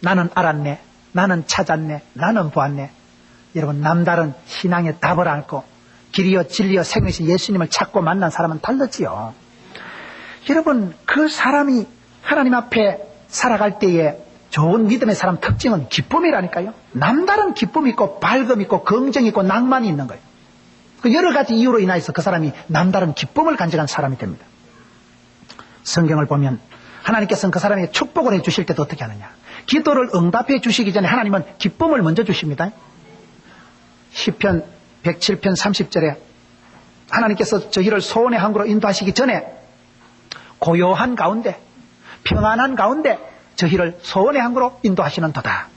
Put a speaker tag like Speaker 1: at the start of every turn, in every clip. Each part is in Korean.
Speaker 1: 나는 알았네, 나는 찾았네, 나는 보았네. 여러분, 남다른 신앙의 답을 알고 길이요 진리요 생명이신 예수님을 찾고 만난 사람은 다르지요. 여러분, 그 사람이 하나님 앞에 살아갈 때에 좋은 믿음의 사람 특징은 기쁨이라니까요. 남다른 기쁨이 있고 밝음이 있고 긍정이 있고 낭만이 있는 거예요. 그 여러 가지 이유로 인해서 그 사람이 남다른 기쁨을 간직한 사람이 됩니다. 성경을 보면 하나님께서는 그 사람에게 축복을 해 주실 때도 어떻게 하느냐, 기도를 응답해 주시기 전에 하나님은 기쁨을 먼저 주십니다. 시편 107편 30절에 하나님께서 저희를 소원의 항구로 인도하시기 전에 고요한 가운데 평안한 가운데 저희를 소원의 항구로 인도하시는 도다.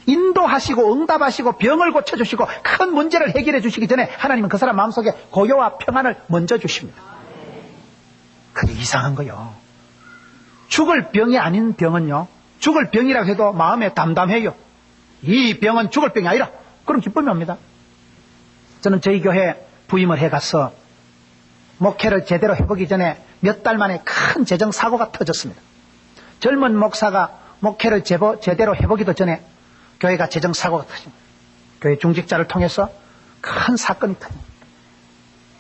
Speaker 1: 인도하시고 응답하시고 병을 고쳐주시고 큰 문제를 해결해 주시기 전에 하나님은 그 사람 마음속에 고요와 평안을 먼저 주십니다. 그게 이상한 거요. 죽을 병이 아닌 병은요, 죽을 병이라고 해도 마음에 담담해요. 이 병은 죽을 병이 아니라 그런 기쁨이 옵니다. 저는 저희 교회 부임을 해가서 목회를 제대로 해보기 전에 몇 달 만에 큰 재정사고가 터졌습니다. 젊은 목사가 목회를 제대로 해보기도 전에 교회가 재정사고가 터집니다. 교회 중직자를 통해서 큰 사건이 터집니다.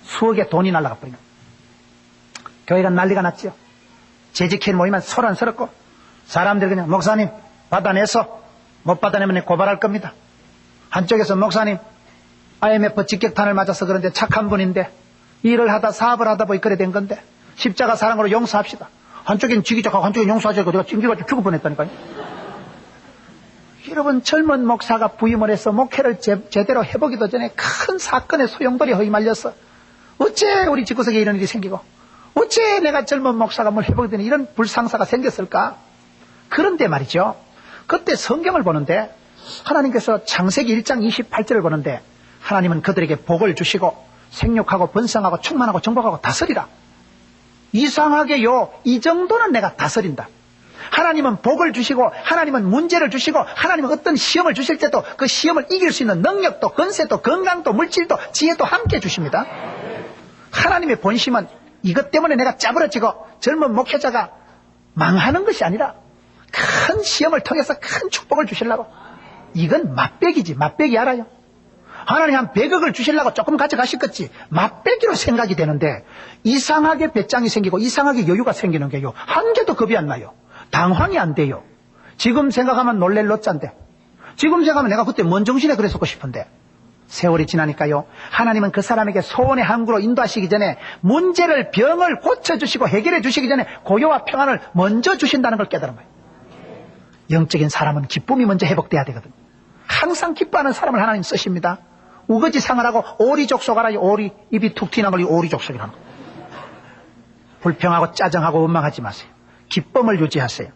Speaker 1: 수억의 돈이 날아가 버립니다. 교회가 난리가 났죠. 재직회를 모이면 소란스럽고 사람들이 그냥 목사님 받아내서 못 받아내면 고발할 겁니다. 한쪽에서 목사님 IMF 직격탄을 맞아서 그런데 착한 분인데 일을 하다 사업을 하다 보니 그래 된 건데 십자가 사랑으로 용서합시다. 한쪽엔 지기적하고 한쪽엔 용서하자고 내가 찡겨가지고 죽을 뻔했다니까요. 여러분, 젊은 목사가 부임을 해서 목회를 제대로 해보기도 전에 큰 사건의 소용돌이 휘말려서 어째 우리 집구석에 이런 일이 생기고 어째 내가 젊은 목사가 뭘 해보기 전에 이런 불상사가 생겼을까. 그런데 말이죠, 그때 성경을 보는데 하나님께서 창세기 1장 28절을 보는데 하나님은 그들에게 복을 주시고 생육하고 번성하고 충만하고 정복하고 다스리라. 이상하게요, 이 정도는 내가 다스린다. 하나님은 복을 주시고 하나님은 문제를 주시고 하나님은 어떤 시험을 주실 때도 그 시험을 이길 수 있는 능력도 건세도 건강도 물질도 지혜도 함께 주십니다. 하나님의 본심은 이것 때문에 내가 짜부러지고 젊은 목회자가 망하는 것이 아니라 큰 시험을 통해서 큰 축복을 주시려고. 이건 맛배기지. 맛배기 알아요? 하나님 한 100억을 주시려고 조금 가져가시겠지. 맛배기로 생각이 되는데 이상하게 배짱이 생기고 이상하게 여유가 생기는 게요, 한 개도 겁이 안 나요. 당황이 안 돼요. 지금 생각하면 놀랄 노짠데, 지금 생각하면 내가 그때 뭔 정신에 그랬었고 싶은데, 세월이 지나니까요, 하나님은 그 사람에게 소원의 항구로 인도하시기 전에 문제를 병을 고쳐주시고 해결해 주시기 전에 고요와 평안을 먼저 주신다는 걸 깨달은 거예요. 영적인 사람은 기쁨이 먼저 회복돼야 되거든요. 항상 기뻐하는 사람을 하나님 쓰십니다. 우거지 상하라고 오리족속하라. 오리 입이 툭 튀는 걸 오리족속이라는 거예요. 불평하고 짜증하고 원망하지 마세요. 기쁨을 유지하세요.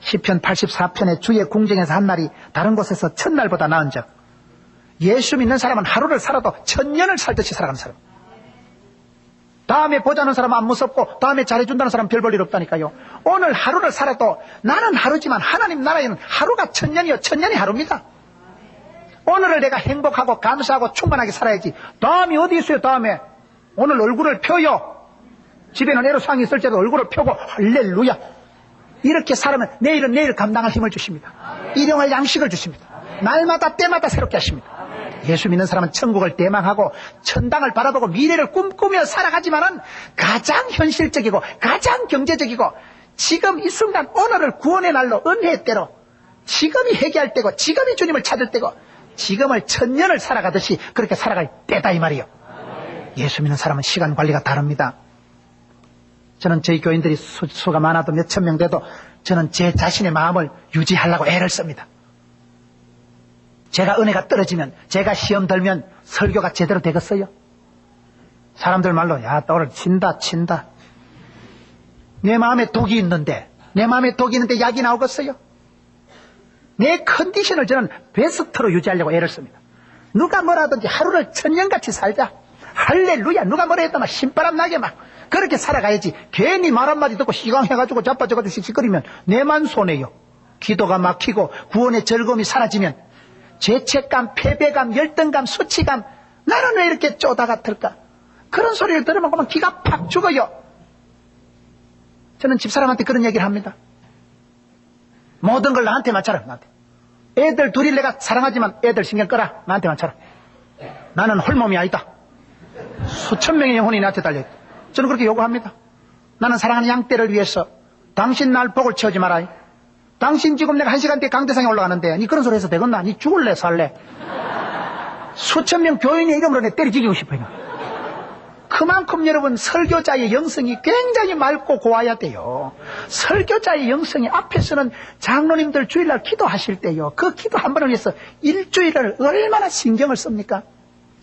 Speaker 1: 시편 84편에 주의 궁정에서 한 날이 다른 곳에서 천날보다 나은 적. 예수 믿는 사람은 하루를 살아도 천년을 살듯이 살아가는 사람. 다음에 보자는 사람은 안 무섭고 다음에 잘해준다는 사람은 별 볼 일 없다니까요. 오늘 하루를 살아도 나는 하루지만 하나님 나라에는 하루가 천년이요, 천년이 하루입니다. 오늘을 내가 행복하고 감사하고 충만하게 살아야지. 다음이 어디 있어요? 다음에 오늘 얼굴을 펴요. 집에는 애로사항이 있을 때도 얼굴을 펴고 할렐루야 이렇게 살아면 내일은 내일 감당할 힘을 주십니다. 일용할 양식을 주십니다. 날마다 때마다 새롭게 하십니다. 예수 믿는 사람은 천국을 대망하고 천당을 바라보고 미래를 꿈꾸며 살아가지만은 가장 현실적이고 가장 경제적이고 지금 이 순간 오늘을 구원의 날로 은혜의 때로 지금이 회개할 때고 지금이 주님을 찾을 때고 지금을 천년을 살아가듯이 그렇게 살아갈 때다 이 말이에요. 예수 믿는 사람은 시간 관리가 다릅니다. 저는 저희 교인들이 수가 많아도 몇천 명 돼도 저는 제 자신의 마음을 유지하려고 애를 씁니다. 제가 은혜가 떨어지면, 제가 시험 들면 설교가 제대로 되겠어요? 사람들 말로 야 오늘 친다. 내 마음에 독이 있는데 약이 나오겠어요? 내 컨디션을 저는 베스트로 유지하려고 애를 씁니다. 누가 뭐라 하든지 하루를 천년같이 살자. 할렐루야. 누가 뭐라 했다 막 신바람 나게 막 그렇게 살아가야지. 괜히 말 한마디 듣고 시강해가지고 자빠져가지고 씩씩거리면 내만 손해요. 기도가 막히고 구원의 즐거움이 사라지면 죄책감, 패배감, 열등감, 수치감, 나는 왜 이렇게 쪼다 같을까? 그런 소리를 들으면 그만 기가 팍 죽어요. 저는 집사람한테 그런 얘기를 합니다. 모든 걸 나한테 맞춰라. 나한테. 애들 둘이 내가 사랑하지만 애들 신경 꺼라. 나한테 맞춰라. 나는 홀몸이 아니다. 수천 명의 영혼이 나한테 달려있다. 저는 그렇게 요구합니다. 나는 사랑하는 양떼를 위해서 당신 날 복을 채우지 마라. 당신 지금 내가 1시간 뒤에 강대상에 올라가는데 니 그런 소리 해서 되겠나? 니 죽을래 살래? 수천 명 교인의 이름으로 내 때려 죽이고 싶어요. 그만큼 여러분 설교자의 영성이 굉장히 맑고 고와야 돼요. 설교자의 영성이 앞에서는 장로님들 주일날 기도하실 때요. 그 기도 한 번을 위해서 일주일을 얼마나 신경을 씁니까?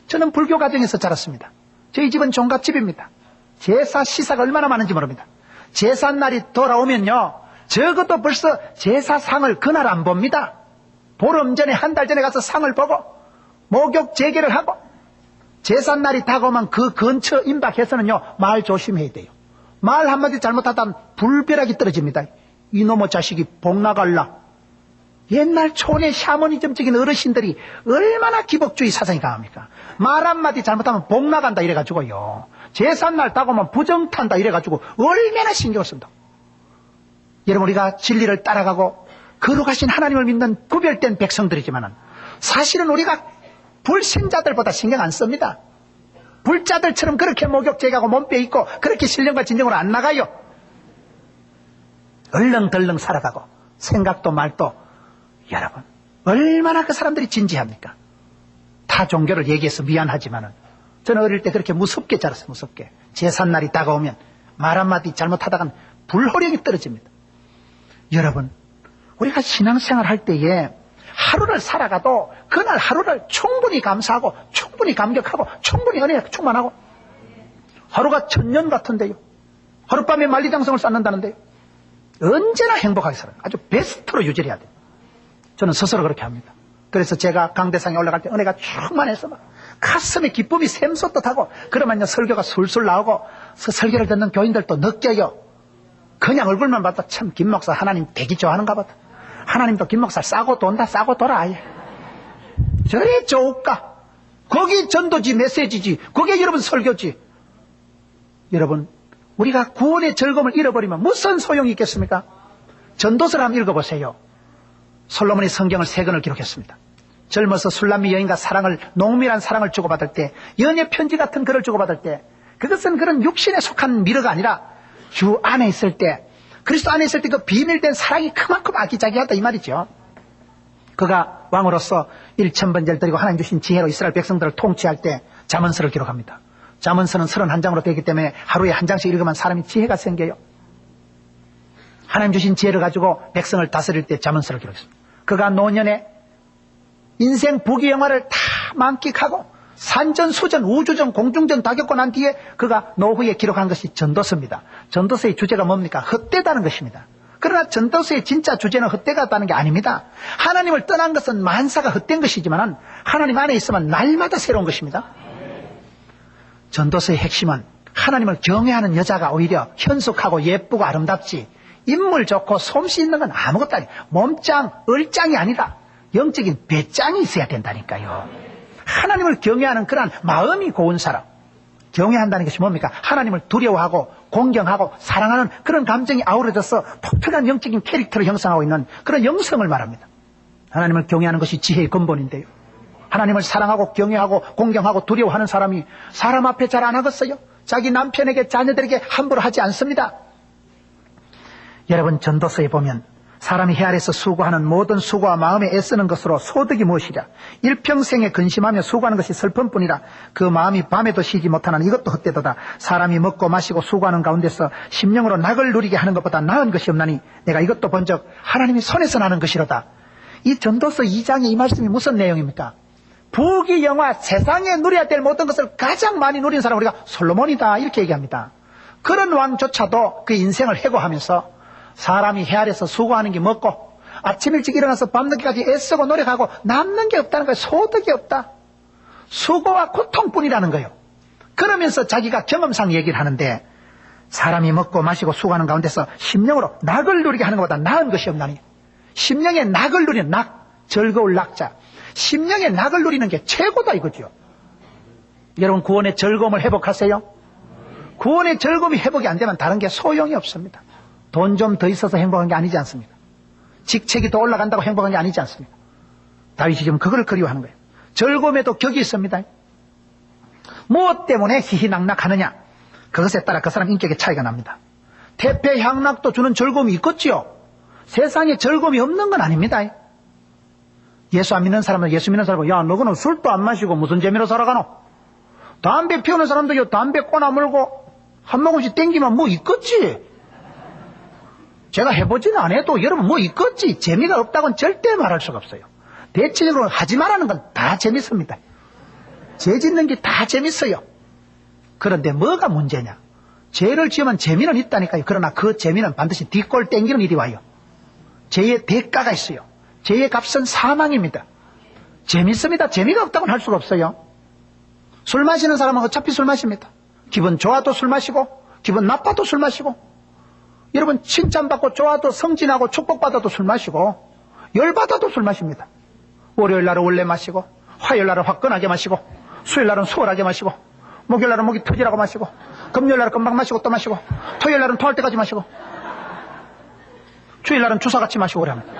Speaker 1: 저는 불교 가정에서 자랐습니다. 저희 집은 종갓집입니다. 제사 시사가 얼마나 많은지 모릅니다. 제삿날이 돌아오면요. 적어도 벌써 제사상을 그날 안 봅니다. 보름 전에 한 달 전에 가서 상을 보고 목욕 재개를 하고 제삿날이 다가오면 그 근처 임박해서는요. 말 조심해야 돼요. 말 한마디 잘못하다 불벼락이 떨어집니다. 이놈의 자식이 복 나갈라. 옛날 촌의 샤머니즘적인 어르신들이 얼마나 기복주의 사상이 강합니까? 말 한마디 잘못하면 복 나간다 이래가지고요. 제삿날 다가오면 부정탄다 이래가지고 얼마나 신경을 쓴다. 여러분 우리가 진리를 따라가고 거룩하신 하나님을 믿는 구별된 백성들이지만 사실은 우리가 불신자들보다 신경 안 씁니다. 불자들처럼 그렇게 목욕 제기하고 몸빼 입고 그렇게 신령과 진정으로 안 나가요. 얼렁덜렁 살아가고 생각도 말도 여러분 얼마나 그 사람들이 진지합니까? 타 종교를 얘기해서 미안하지만은 저는 어릴 때 그렇게 무섭게 자랐어요. 무섭게. 제삿날이 다가오면 말 한마디 잘못하다간 불호령이 떨어집니다. 여러분 우리가 신앙생활 할 때에 하루를 살아가도 그날 하루를 충분히 감사하고 충분히 감격하고 충분히 은혜가 충만하고 하루가 천년 같은데요. 하룻밤에 만리장성을 쌓는다는데요. 언제나 행복하게 살아요. 아주 베스트로 유지해야 돼요. 저는 스스로 그렇게 합니다. 그래서 제가 강대상에 올라갈 때 은혜가 충만해서 막 가슴에 기쁨이 샘솟듯하고 그러면요 설교가 술술 나오고 설교를 듣는 교인들도 느껴요. 그냥 얼굴만 봐도 참 김 목사 하나님 되게 좋아하는가 보다. 하나님도 김 목사 싸고 돈다 싸고 돌아 아예. 저래 좋을까? 거기 전도지 메시지지. 그게 여러분 설교지. 여러분 우리가 구원의 즐거움을 잃어버리면 무슨 소용이 있겠습니까? 전도서를 한번 읽어보세요. 솔로몬이 성경을 3권을 기록했습니다. 젊어서 술람미 여인과 사랑을 농밀한 사랑을 주고받을 때 연애 편지 같은 글을 주고받을 때 그것은 그런 육신에 속한 미러가 아니라 주 안에 있을 때 그리스도 안에 있을 때 그 비밀된 사랑이 그만큼 아기자기하다 이 말이죠. 그가 왕으로서 1000번제를 드리고 하나님 주신 지혜로 이스라엘 백성들을 통치할 때 잠언서를 기록합니다. 잠언서는 31장으로 되기 때문에 하루에 한 장씩 읽으면 사람이 지혜가 생겨요. 하나님 주신 지혜를 가지고 백성을 다스릴 때 잠언서를 기록했습니다. 그가 노년에 인생 부귀영화를 다 만끽하고 산전, 수전, 우주전, 공중전 다 겪고 난 뒤에 그가 노후에 기록한 것이 전도서입니다. 전도서의 주제가 뭡니까? 헛되다는 것입니다. 그러나 전도서의 진짜 주제는 헛되다는 게 아닙니다. 하나님을 떠난 것은 만사가 헛된 것이지만 하나님 안에 있으면 날마다 새로운 것입니다. 전도서의 핵심은 하나님을 경외하는 여자가 오히려 현숙하고 예쁘고 아름답지 인물 좋고 솜씨 있는 건 아무것도 아니에요. 몸짱, 얼짱이 아니라 영적인 배짱이 있어야 된다니까요. 하나님을 경외하는 그런 마음이 고운 사람. 경외한다는 것이 뭡니까? 하나님을 두려워하고 공경하고 사랑하는 그런 감정이 아우러져서 독특한 영적인 캐릭터를 형성하고 있는 그런 영성을 말합니다. 하나님을 경외하는 것이 지혜의 근본인데요. 하나님을 사랑하고 경외하고 공경하고 두려워하는 사람이 사람 앞에 잘 안 하겠어요? 자기 남편에게 자녀들에게 함부로 하지 않습니다. 여러분 전도서에 보면 사람이 해 아래서 수고하는 모든 수고와 마음에 애쓰는 것으로 소득이 무엇이랴? 일평생에 근심하며 수고하는 것이 슬픔뿐이라. 그 마음이 밤에도 쉬지 못하는 이것도 헛되도다. 사람이 먹고 마시고 수고하는 가운데서 심령으로 낙을 누리게 하는 것보다 나은 것이 없나니 내가 이것도 본즉 하나님이 손에서 나는 것이로다. 이 전도서 2장의 이 말씀이 무슨 내용입니까? 부귀영화 세상에 누려야 될 모든 것을 가장 많이 누린 사람 우리가 솔로몬이다 이렇게 얘기합니다. 그런 왕조차도 그 인생을 해고하면서 사람이 해 아래서 수고하는 게 먹고 아침 일찍 일어나서 밤늦게까지 애쓰고 노력하고 남는 게 없다는 거예요. 소득이 없다. 수고와 고통뿐이라는 거예요. 그러면서 자기가 경험상 얘기를 하는데 사람이 먹고 마시고 수고하는 가운데서 심령으로 낙을 누리게 하는 것보다 나은 것이 없나니. 심령의 낙을 누리는 낙, 즐거울 낙자. 심령의 낙을 누리는 게 최고다 이거죠. 여러분 구원의 즐거움을 회복하세요. 구원의 즐거움이 회복이 안 되면 다른 게 소용이 없습니다. 돈 좀 더 있어서 행복한 게 아니지 않습니까? 직책이 더 올라간다고 행복한 게 아니지 않습니까? 다윗이 지금 그걸 그리워하는 거예요. 즐거움에도 격이 있습니다. 무엇 때문에 희희낙낙하느냐? 그것에 따라 그 사람 인격의 차이가 납니다. 태폐향락도 주는 즐거움이 있겠지요. 세상에 즐거움이 없는 건 아닙니다. 예수 안 믿는 사람은 예수 믿는 사람은 야 너는 술도 안 마시고 무슨 재미로 살아가노? 담배 피우는 사람도 담배 꼬나 물고 한 모금씩 땡기면 뭐 있겠지. 제가 해보지는 않아도 여러분 뭐 있겠지. 재미가 없다고는 절대 말할 수가 없어요. 대체적으로 하지 말라는 건 다 재밌습니다. 죄 짓는 게 다 재밌어요. 그런데 뭐가 문제냐? 죄를 지으면 재미는 있다니까요. 그러나 그 재미는 반드시 뒷골 땡기는 일이 와요. 죄의 대가가 있어요. 죄의 값은 사망입니다. 재밌습니다. 재미가 없다고는 할 수가 없어요. 술 마시는 사람은 어차피 술 마십니다. 기분 좋아도 술 마시고 기분 나빠도 술 마시고 여러분 칭찬받고 좋아도 성진하고 축복받아도 술 마시고 열받아도 술 마십니다. 월요일 날은 원래 마시고 화요일 날은 화끈하게 마시고 수요일 날은 수월하게 마시고 목요일 날은 목이 터지라고 마시고 금요일 날은 금방 마시고 또 마시고 토요일 날은 토할 때까지 마시고 주일 날은 주사같이 마시고 그래 합니다.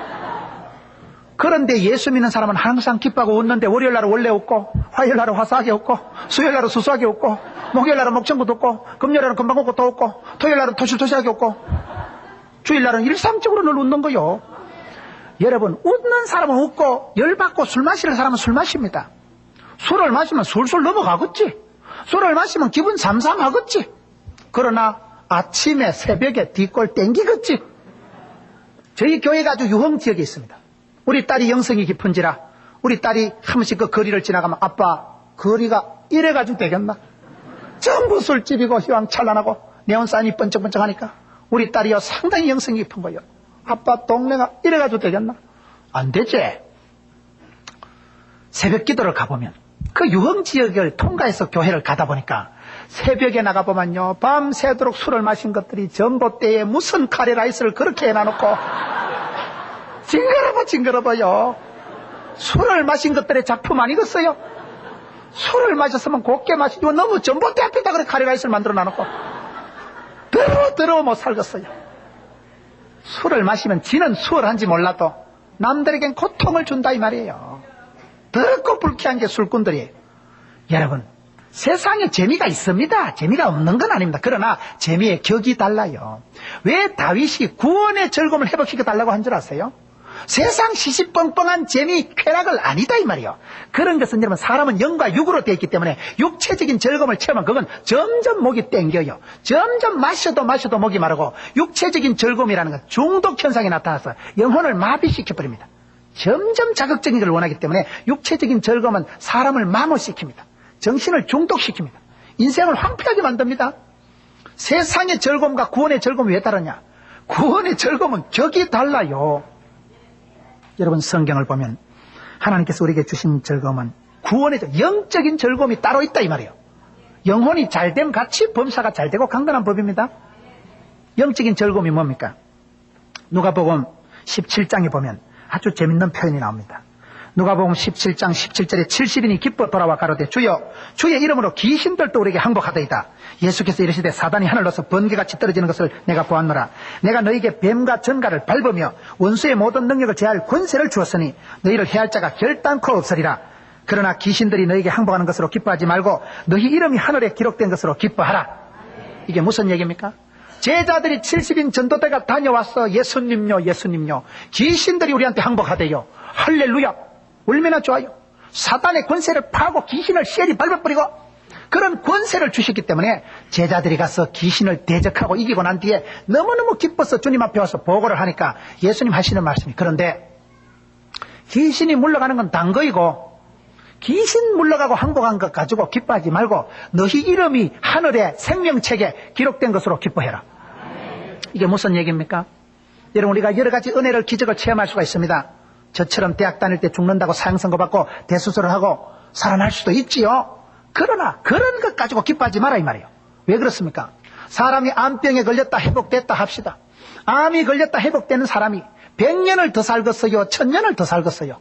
Speaker 1: 그런데 예수 믿는 사람은 항상 기뻐하고 웃는데 월요일 날은 원래 웃고 화요일 날은 화사하게 웃고 수요일 날은 수수하게 웃고 목요일 날은 목청껏 웃고 금요일 날은 금방 웃고 또 웃고 토요일 날은 토실토실하게 웃고 주일 날은 일상적으로 늘 웃는 거요. 여러분 웃는 사람은 웃고 열받고 술 마시는 사람은 술 마십니다. 술을 마시면 술술 넘어가겠지. 술을 마시면 기분 삼삼하겠지. 그러나 아침에 새벽에 뒷골 땡기겠지. 저희 교회가 아주 유흥지역에 있습니다. 우리 딸이 영성이 깊은지라 우리 딸이 한 번씩 그 거리를 지나가면 아빠 거리가 이래가지고 되겠나? 전부 술집이고 휘황찬란하고 네온사인이 번쩍번쩍하니까 우리 딸이요 상당히 영성이 깊은 거예요. 아빠 동네가 이래가지고 되겠나? 안 되지. 새벽 기도를 가보면 그 유흥지역을 통과해서 교회를 가다 보니까 새벽에 나가보면요 밤새도록 술을 마신 것들이 전봇대에 무슨 카레라이스를 그렇게 해놔놓고 징그러워요. 술을 마신 것들의 작품 아니겠어요? 술을 마셨으면 곱게 마시고 너무 전봇대 앞에다 그래 카레라이스를 만들어 놔놓고 더러워 못 살겠어요. 술을 마시면 지는 수월한지 몰라도 남들에겐 고통을 준다 이 말이에요. 더럽고 불쾌한 게 술꾼들이에요. 여러분 세상에 재미가 있습니다. 재미가 없는 건 아닙니다. 그러나 재미의 격이 달라요. 왜 다윗이 구원의 즐거움을 회복시켜 달라고 한 줄 아세요? 세상 시시뻥뻥한 재미 쾌락을 아니다 이 말이에요. 그런 것은 여러분 사람은 영과 육으로 되어 있기 때문에 육체적인 즐거움을 체험하면 그건 점점 목이 땡겨요. 점점 마셔도 목이 마르고 육체적인 즐거움이라는 건 중독 현상이 나타나서 영혼을 마비시켜버립니다. 점점 자극적인 걸 원하기 때문에 육체적인 즐거움은 사람을 마모시킵니다. 정신을 중독시킵니다. 인생을 황폐하게 만듭니다. 세상의 즐거움과 구원의 즐거움이 왜 다르냐? 구원의 즐거움은 격이 달라요. 여러분 성경을 보면 하나님께서 우리에게 주신 즐거움은 구원의 영적인 즐거움이 따로 있다 이 말이에요. 영혼이 잘됨 같이 범사가 잘되고 강건한 법입니다. 영적인 즐거움이 뭡니까? 누가복음 17장에 보면 아주 재밌는 표현이 나옵니다. 누가복음 17장 17절에 70인이 기뻐 돌아와 가로되 주여 주의 이름으로 귀신들도 우리에게 항복하더이다. 예수께서 이르시되 사단이 하늘로서 번개같이 떨어지는 것을 내가 보았노라. 내가 너희에게 뱀과 전갈을 밟으며 원수의 모든 능력을 제할 권세를 주었으니 너희를 해할 자가 결단코 없으리라. 그러나 귀신들이 너희에게 항복하는 것으로 기뻐하지 말고 너희 이름이 하늘에 기록된 것으로 기뻐하라. 이게 무슨 얘기입니까? 제자들이 70인 전도대가 다녀왔어. 예수님요 예수님요 귀신들이 우리한테 항복하대요. 할렐루야. 얼마나 좋아요. 사단의 권세를 파고 귀신을 시엘이 밟아버리고 그런 권세를 주셨기 때문에 제자들이 가서 귀신을 대적하고 이기고 난 뒤에 너무너무 기뻐서 주님 앞에 와서 보고를 하니까 예수님 하시는 말씀이 그런데 귀신이 물러가는 건 단 거이고 귀신 물러가고 항복한 것 가지고 기뻐하지 말고 너희 이름이 하늘의 생명책에 기록된 것으로 기뻐해라. 이게 무슨 얘기입니까? 여러분 우리가 여러 가지 은혜를 기적을 체험할 수가 있습니다. 저처럼 대학 다닐 때 죽는다고 사형선고 받고 대수술을 하고 살아날 수도 있지요. 그러나 그런 것 가지고 기뻐하지 마라 이 말이에요. 왜 그렇습니까? 사람이 암병에 걸렸다 회복됐다 합시다. 암이 걸렸다 회복되는 사람이 100년을 더 살겠어요? 1000년을 더 살겠어요?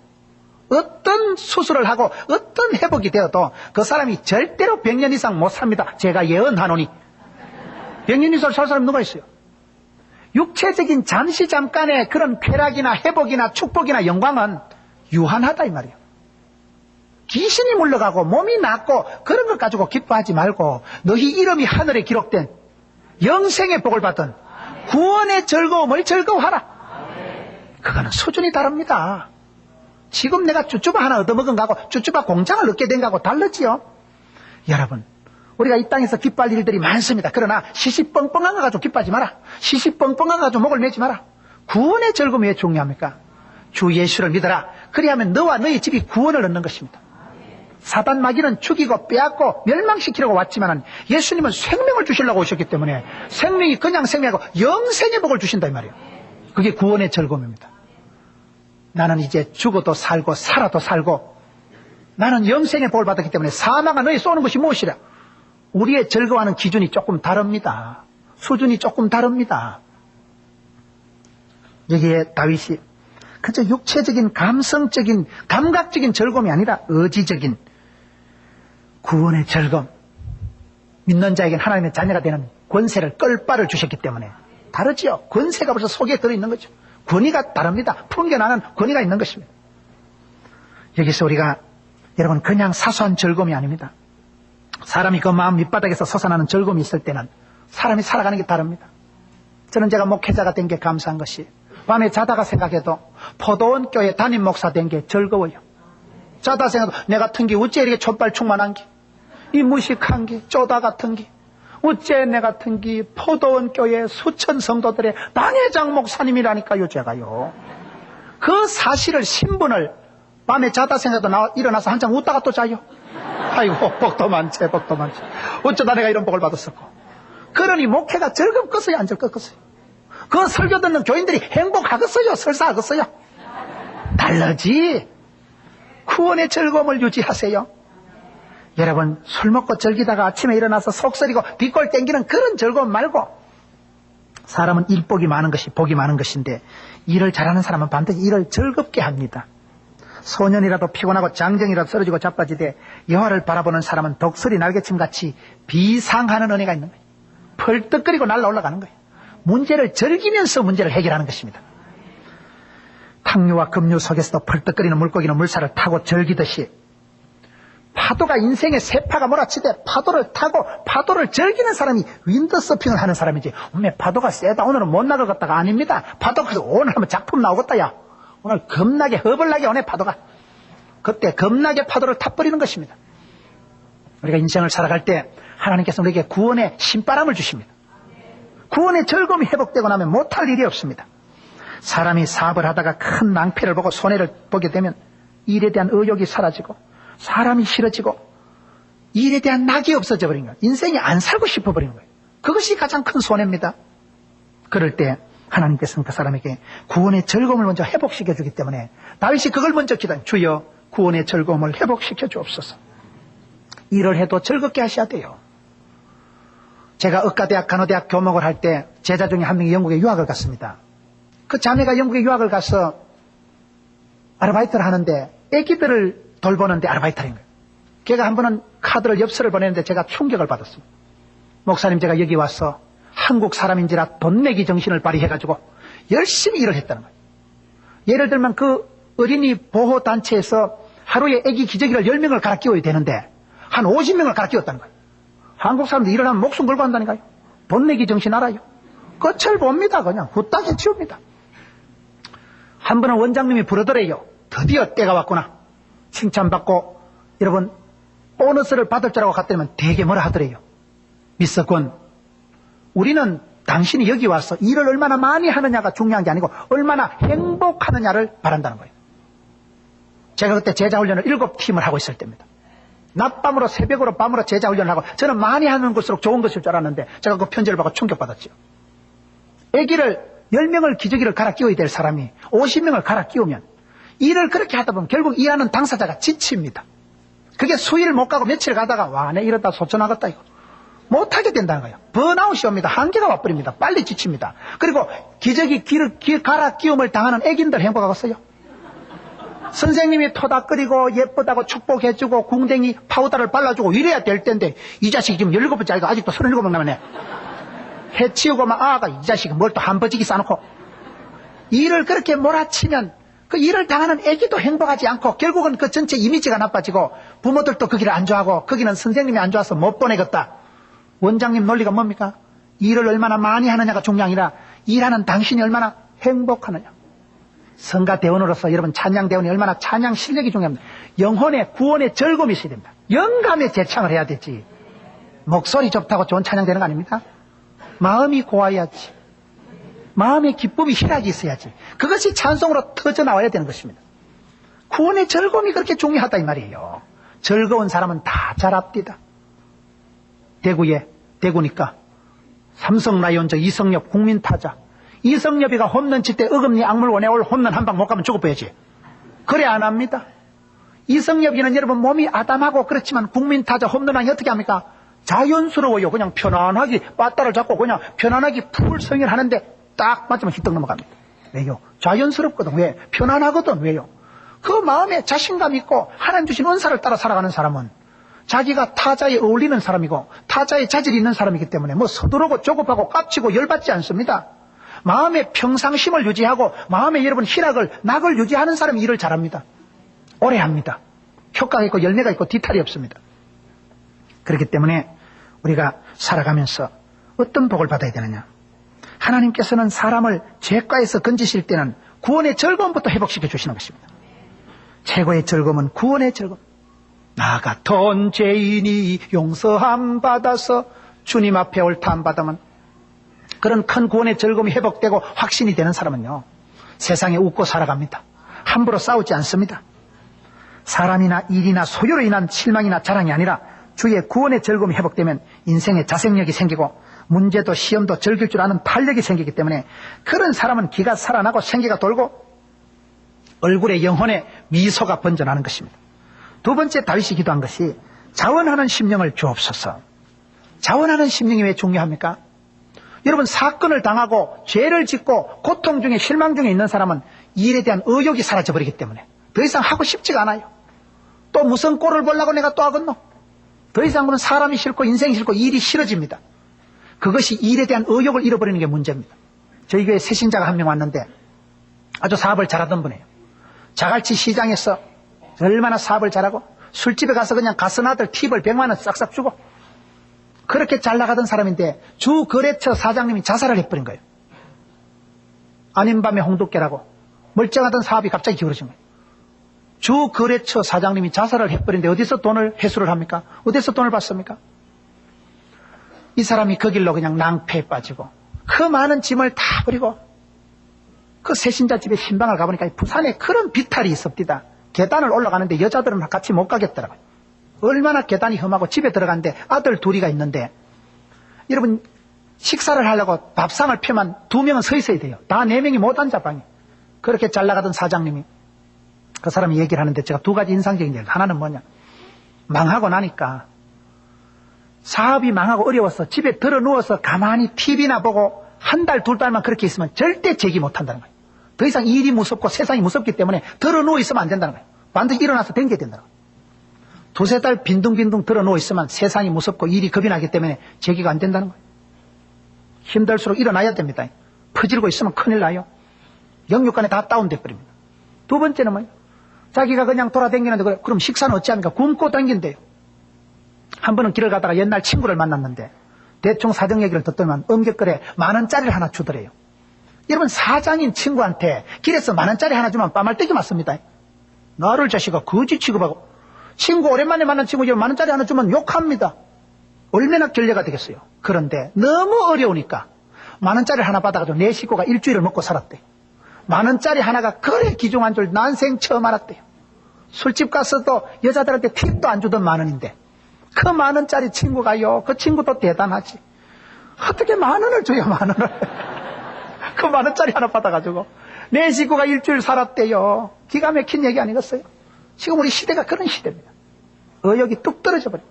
Speaker 1: 어떤 수술을 하고 어떤 회복이 되어도 그 사람이 절대로 100년 이상 못 삽니다. 제가 예언하노니 100년 이상 살 사람이 누가 있어요? 육체적인 잠시 잠깐의 그런 쾌락이나 회복이나 축복이나 영광은 유한하다 이 말이에요. 귀신이 물러가고 몸이 낫고 그런 것 가지고 기뻐하지 말고 너희 이름이 하늘에 기록된 영생의 복을 받은 구원의 즐거움을 즐거워하라. 그거는 수준이 다릅니다. 지금 내가 쭈쭈바 하나 얻어먹은 거하고 쭈쭈바 공장을 얻게 된 거하고 다르지요. 여러분, 우리가 이 땅에서 기뻐할 일들이 많습니다. 그러나 시시뻥뻥한 거 가지고 기뻐하지 마라. 시시뻥뻥한 거 가지고 목을 매지 마라. 구원의 즐거움이 왜 중요합니까? 주 예수를 믿어라. 그리하면 너와 너희 집이 구원을 얻는 것입니다. 사단 마귀는 죽이고 빼앗고 멸망시키려고 왔지만 예수님은 생명을 주시려고 오셨기 때문에 생명이 그냥 생명이고 영생의 복을 주신다 이 말이에요. 그게 구원의 즐거움입니다. 나는 이제 죽어도 살고 살아도 살고 나는 영생의 복을 받았기 때문에 사망아 너희 쏘는 것이 무엇이라. 우리의 즐거워하는 기준이 조금 다릅니다. 수준이 조금 다릅니다. 여기에 다윗이 그저 육체적인 감성적인 감각적인 즐거움이 아니라 의지적인 구원의 즐거움, 믿는 자에게는 하나님의 자녀가 되는 권세를 끌바를 주셨기 때문에 다르지요. 권세가 벌써 속에 들어있는 거죠. 권위가 다릅니다. 풍겨나는 권위가 있는 것입니다. 여기서 우리가 여러분 그냥 사소한 즐거움이 아닙니다. 사람이 그 마음 밑바닥에서 솟아나는 즐거움이 있을 때는 사람이 살아가는 게 다릅니다. 저는 제가 목회자가 된 게 감사한 것이 밤에 자다가 생각해도 포도원 교회 담임 목사 된 게 즐거워요. 자다 생각해도 내 같은 게 어째 이렇게 촛발 충만한 게, 이 무식한 게, 쪼다 같은 게, 어째 내 같은 게 포도원 교회 수천 성도들의 당회장 목사님이라니까요, 제가요. 그 사실을 신분을 밤에 자다 생각해도 일어나서 한참 웃다가 또 자요. 아이고 복도 많지 복도 많지. 어쩌다 내가 이런 복을 받았었고. 그러니 목회가 즐겁겠어요 안 즐겁겠어요? 그 설교 듣는 교인들이 행복하겠어요 설사하겠어요? 달라지. 구원의 즐거움을 유지하세요. 여러분 술 먹고 즐기다가 아침에 일어나서 속쓰리고 뒷골 땡기는 그런 즐거움 말고, 사람은 일복이 많은 것이 복이 많은 것인데 일을 잘하는 사람은 반드시 일을 즐겁게 합니다. 소년이라도 피곤하고 장정이라도 쓰러지고 자빠지되 여호와를 바라보는 사람은 독수리 날개침같이 비상하는 은혜가 있는 거예요. 펄떡거리고 날아올라가는 거예요. 문제를 즐기면서 문제를 해결하는 것입니다. 탕류와 급류 속에서도 펄떡거리는 물고기는 물살을 타고 즐기듯이 파도가 인생의 세파가 몰아치되 파도를 타고 파도를 즐기는 사람이 윈드서핑을 하는 사람이지, 오늘 파도가 세다 오늘은 못 나가겠다가 아닙니다. 파도가 오늘 하면 작품 나오겠다 야, 오늘 겁나게 허벌나게 오네 파도가. 그때 겁나게 파도를 타버리는 것입니다. 우리가 인생을 살아갈 때 하나님께서 우리에게 구원의 신바람을 주십니다. 구원의 즐거움이 회복되고 나면 못할 일이 없습니다. 사람이 사업을 하다가 큰 낭패를 보고 손해를 보게 되면 일에 대한 의욕이 사라지고 사람이 싫어지고 일에 대한 낙이 없어져 버린 거예요. 인생이 안 살고 싶어 버린 거예요. 그것이 가장 큰 손해입니다. 그럴 때 하나님께서는 그 사람에게 구원의 즐거움을 먼저 회복시켜 주기 때문에 다윗이 그걸 먼저 기도해요. 주여 구원의 즐거움을 회복시켜 주옵소서. 일을 해도 즐겁게 하셔야 돼요. 제가 의과대학 간호대학 교목을 할 때 제자 중에 한 명이 영국에 유학을 갔습니다. 그 자매가 영국에 유학을 가서 아르바이트를 하는데 애기들을 돌보는데 아르바이트를 한 거예요. 걔가 한 번은 카드를 엽서를 보내는데 제가 충격을 받았습니다. 목사님 제가 여기 와서 한국 사람인지라 돈 내기 정신을 발휘해가지고 열심히 일을 했다는 거예요. 예를 들면 그 어린이 보호단체에서 하루에 애기 기저귀를 10명을 갈아 끼워야 되는데 한 50명을 갈아 끼웠다는 거예요. 한국 사람들 일어나면 목숨 걸고 한다니까요. 돈 내기 정신 알아요. 끝을 봅니다. 그냥 후딱에 치웁니다. 한 번은 원장님이 부르더래요. 드디어 때가 왔구나. 칭찬받고 여러분 보너스를 받을 줄 알고 갔더니만 되게 뭐라 하더래요. 미스터 권, 우리는 당신이 여기 와서 일을 얼마나 많이 하느냐가 중요한 게 아니고 얼마나 행복하느냐를 바란다는 거예요. 제가 그때 제자훈련을 7팀을 하고 있을 때입니다. 낮밤으로 새벽으로 밤으로 제자훈련을 하고 저는 많이 하는 것일수록 좋은 것일 줄 알았는데 제가 그 편지를 받고 충격받았죠. 애기를 10명을 기저귀를 갈아 끼워야 될 사람이 50명을 갈아 끼우면 일을 그렇게 하다 보면 결국 일하는 당사자가 지칩니다. 그게 수일 못 가고 며칠 가다가 와, 내 이러다 소천하겠다 이거. 못하게 된다는 거예요. 번아웃이 옵니다. 한계가 와버립니다. 빨리 지칩니다. 그리고 기저귀 갈아 끼움을 당하는 애기들 행복하겠어요? 선생님이 토닥거리고 예쁘다고 축복해주고 궁뎅이 파우더를 발라주고 이래야 될 텐데 이 자식이 지금 17번째 아이가 아직도 37명 남았네. 해치우고 막 아가 이 자식이 뭘 또 한버지기 싸놓고 일을 그렇게 몰아치면 그 일을 당하는 애기도 행복하지 않고 결국은 그 전체 이미지가 나빠지고 부모들도 거기를 안 좋아하고 거기는 선생님이 안 좋아서 못 보내겠다. 원장님 논리가 뭡니까? 일을 얼마나 많이 하느냐가 중요한 게 아니라 일하는 당신이 얼마나 행복하느냐. 성가대원으로서 여러분 찬양대원이 얼마나 찬양 실력이 중요합니다. 영혼의 구원의 즐거움이 있어야 됩니다. 영감의 재창을 해야 되지. 목소리 좋다고 좋은 찬양 되는 거 아닙니까? 마음이 고와야지. 마음의 기쁨이 희락이 있어야지. 그것이 찬송으로 터져나와야 되는 것입니다. 구원의 즐거움이 그렇게 중요하다 이 말이에요. 즐거운 사람은 다 잘합디다. 대구니까 삼성 라이온즈 이성엽 국민타자. 이성엽이가 홈런 칠 때 어금니 악물고 내올 홈런 한 방 못 가면 죽어버야지. 그래 안 합니다. 이성엽이는 여러분 몸이 아담하고 그렇지만 국민타자 홈런왕이 어떻게 합니까? 자연스러워요. 그냥 편안하게 빠따를 잡고 그냥 편안하게 풀 스윙을 하는데 딱 맞으면 휘떡 넘어갑니다. 왜요? 자연스럽거든. 왜? 편안하거든. 왜요? 그 마음에 자신감 있고 하나님 주신 은사를 따라 살아가는 사람은 자기가 타자에 어울리는 사람이고 타자에 자질이 있는 사람이기 때문에 뭐 서두르고 조급하고 깝치고 열받지 않습니다. 마음의 평상심을 유지하고 마음에 여러분 희락을 낙을 유지하는 사람이 일을 잘합니다. 오래 합니다. 효과가 있고 열매가 있고 뒤탈이 없습니다. 그렇기 때문에 우리가 살아가면서 어떤 복을 받아야 되느냐. 하나님께서는 사람을 죄가에서 건지실 때는 구원의 즐거움부터 회복시켜 주시는 것입니다. 최고의 즐거움은 구원의 즐거움. 나 같은 죄인이 용서함 받아서 주님 앞에 옳다함 받으면 그런 큰 구원의 즐거움이 회복되고 확신이 되는 사람은요, 세상에 웃고 살아갑니다. 함부로 싸우지 않습니다. 사람이나 일이나 소유로 인한 실망이나 자랑이 아니라 주의 구원의 즐거움이 회복되면 인생에 자생력이 생기고 문제도 시험도 즐길 줄 아는 탄력이 생기기 때문에 그런 사람은 기가 살아나고 생기가 돌고 얼굴에 영혼에 미소가 번져나는 것입니다. 두 번째 다윗이 기도한 것이 자원하는 심령을 주옵소서. 자원하는 심령이 왜 중요합니까? 여러분 사건을 당하고 죄를 짓고 고통 중에 실망 중에 있는 사람은 일에 대한 의욕이 사라져버리기 때문에 더 이상 하고 싶지가 않아요. 또 무슨 꼴을 보려고 내가 또 하겠노? 더 이상은 사람이 싫고 인생이 싫고 일이 싫어집니다. 그것이 일에 대한 의욕을 잃어버리는 게 문제입니다. 저희 교회 새신자가 한 명 왔는데 아주 사업을 잘하던 분이에요. 자갈치 시장에서 얼마나 사업을 잘하고 술집에 가서 그냥 가스나들 팁을 100만 원 싹싹 주고 그렇게 잘 나가던 사람인데 주 거래처 사장님이 자살을 해버린 거예요. 아닌 밤에 홍두깨라고 멀쩡하던 사업이 갑자기 기울어진 거예요. 주 거래처 사장님이 자살을 해버린데 어디서 돈을 회수를 합니까? 어디서 돈을 받습니까? 이 사람이 그 길로 그냥 낭패에 빠지고 그 많은 짐을 다 버리고 그 새신자 집에 신방을 가보니까 부산에 그런 비탈이 있었디다. 계단을 올라가는데 여자들은 같이 못 가겠더라고요. 얼마나 계단이 험하고 집에 들어갔는데 아들 둘이가 있는데 여러분 식사를 하려고 밥상을 펴면 2명은 서 있어야 돼요. 다 4명이 못 앉아 방에. 그렇게 잘 나가던 사장님이 그 사람이 얘기를 하는데 제가 2가지 인상적인 얘기. 하나는 뭐냐, 망하고 나니까 사업이 망하고 어려워서 집에 들어 누워서 가만히 TV나 보고 한 달, 2달만 그렇게 있으면 절대 재기 못한다는 거예요. 더 이상 일이 무섭고 세상이 무섭기 때문에 들어 누워 있으면 안 된다는 거예요. 반드시 일어나서 댕겨야 된다는 거예요. 2-3달 빈둥빈둥 들어 누워 있으면 세상이 무섭고 일이 겁이 나기 때문에 재기가 안 된다는 거예요. 힘들수록 일어나야 됩니다. 퍼지르고 있으면 큰일 나요. 영육간에 다 다운돼 버립니다. 두 번째는 뭐예요? 자기가 그냥 돌아다니는데 그럼 식사는 어찌합니까? 굶고 다닌대요. 한 번은 길을 가다가 옛날 친구를 만났는데 대충 사정 얘기를 듣더만 엄격거래 10,000원짜리를 하나 주더래요. 여러분 사장인 친구한테 길에서 10,000원짜리 하나 주면 빠말떼기 맞습니다. 나를 자식아 거지 취급하고 친구 오랜만에 만난 친구 10,000원짜리 하나 주면 욕합니다. 얼마나 결례가 되겠어요. 그런데 너무 어려우니까 10,000원짜리 하나 받아가지고 내 식구가 일주일을 먹고 살았대. 10,000원짜리 하나가 그래 귀중한 줄 난생 처음 알았대요. 술집 가서도 여자들한테 팁도 안 주던 10,000원인데 그 10,000원짜리 친구가요, 그 친구도 대단하지. 어떻게 10,000원을 줘요, 10,000원을. 그 10,000원짜리 하나 받아가지고 내 식구가 일주일 살았대요. 기가 막힌 얘기 아니겠어요? 지금 우리 시대가 그런 시대입니다. 의욕이 뚝 떨어져 버려요.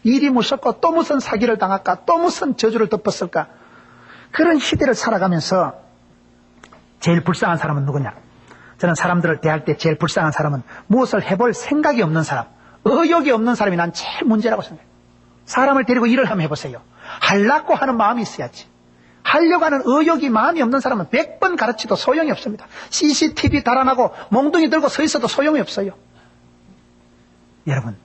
Speaker 1: 일이 무섭고 또 무슨 사기를 당할까, 또 무슨 저주를 덮었을까. 그런 시대를 살아가면서 제일 불쌍한 사람은 누구냐? 저는 사람들을 대할 때 제일 불쌍한 사람은 무엇을 해볼 생각이 없는 사람, 의욕이 없는 사람이 난 제일 문제라고 생각해요. 사람을 데리고 일을 한번 해보세요. 하려고 하는 마음이 있어야지. 하려고 하는 의욕이 마음이 없는 사람은 100번 가르쳐도 소용이 없습니다. CCTV 달아나고 몽둥이 들고 서 있어도 소용이 없어요. 여러분,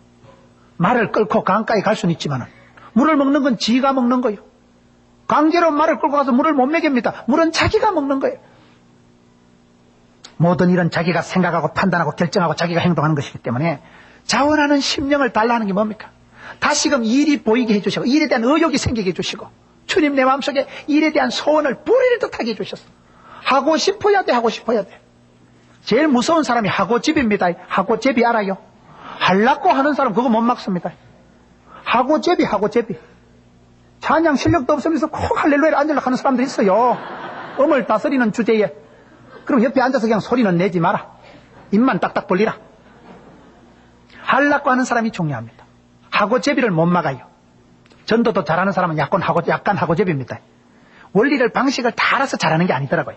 Speaker 1: 말을 끌고 강가에 갈 수는 있지만 물을 먹는 건 지가 먹는 거예요. 강제로 말을 끌고 가서 물을 못 먹입니다. 물은 자기가 먹는 거예요. 모든 일은 자기가 생각하고 판단하고 결정하고 자기가 행동하는 것이기 때문에 자원하는 심령을 달라는 게 뭡니까? 다시금 일이 보이게 해주시고 일에 대한 의욕이 생기게 해주시고 주님 내 마음속에 일에 대한 소원을 뿌리를 듯하게 해주셨어. 하고 싶어야 돼. 하고 싶어야 돼. 제일 무서운 사람이 하고집입니다. 하고제비 알아요? 하려고 하는 사람 그거 못 막습니다. 하고제비. 찬양 실력도 없으면서 콕 할렐루야를 앉으려고 하는 사람들이 있어요. 음을 다스리는 주제에. 그럼 옆에 앉아서 그냥 소리는 내지 마라. 입만 딱딱 벌리라. 하려고 하는 사람이 중요합니다. 하고제비를 못 막아요. 전도도 잘하는 사람은 약간 하고제비입니다. 원리를 방식을 다 알아서 잘하는 게 아니더라고요.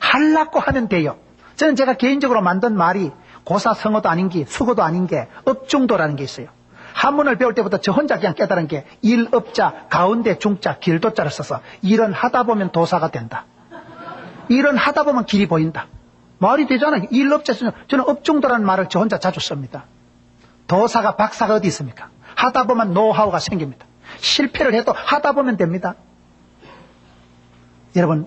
Speaker 1: 하려고 하면 돼요. 저는 제가 개인적으로 만든 말이 고사성어도 아닌 게 수고도 아닌 게 업중도라는 게 있어요. 한문을 배울 때부터 저 혼자 그냥 깨달은 게 일업자 가운데 중자 길도자를 써서 일은 하다 보면 도사가 된다. 일은 하다 보면 길이 보인다. 말이 되잖아요. 일업자 쓰는 저는 업중도라는 말을 저 혼자 자주 씁니다. 도사가 박사가 어디 있습니까? 하다 보면 노하우가 생깁니다. 실패를 해도 하다 보면 됩니다. 여러분,